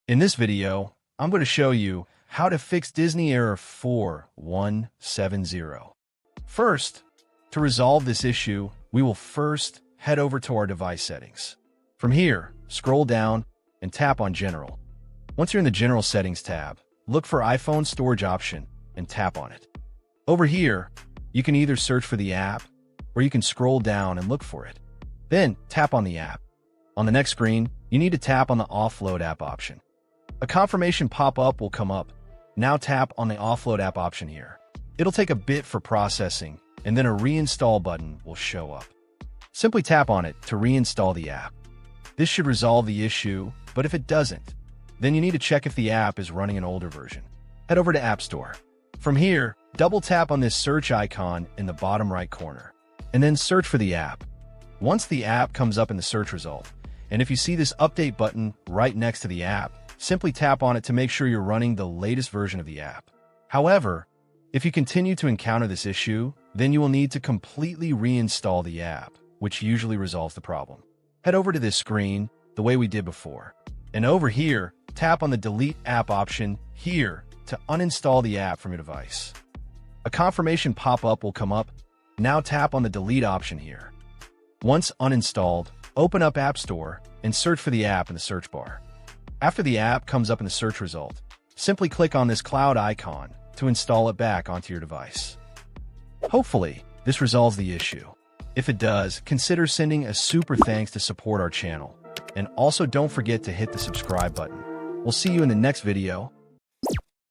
In this video, I'm going to show you how to fix Disney Error 4170. First, to resolve this issue, we will first head over to our device settings. From here, scroll down and tap on General. Once you're in the General Settings tab, look for iPhone Storage option and tap on it. Over here, you can either search for the app or you can scroll down and look for it. Then tap on the app. On the next screen, you need to tap on the Offload app option. A confirmation pop-up will come up. Now tap on the Offload app option here. It'll take a bit for processing, and then a reinstall button will show up. Simply tap on it to reinstall the app. This should resolve the issue, but if it doesn't, then you need to check if the app is running an older version. Head over to App Store. From here, double tap on this search icon in the bottom right corner, and then search for the app. Once the app comes up in the search result, and if you see this update button right next to the app, simply tap on it to make sure you're running the latest version of the app. However, if you continue to encounter this issue, then you will need to completely reinstall the app, which usually resolves the problem. Head over to this screen the way we did before, and over here, tap on the Delete App option here to uninstall the app from your device. A confirmation pop-up will come up. Now tap on the Delete option here. Once uninstalled, open up App Store and search for the app in the search bar. After the app comes up in the search result, simply click on this cloud icon to install it back onto your device. Hopefully, this resolves the issue. If it does, consider sending a super thanks to support our channel. And also don't forget to hit the subscribe button. We'll see you in the next video.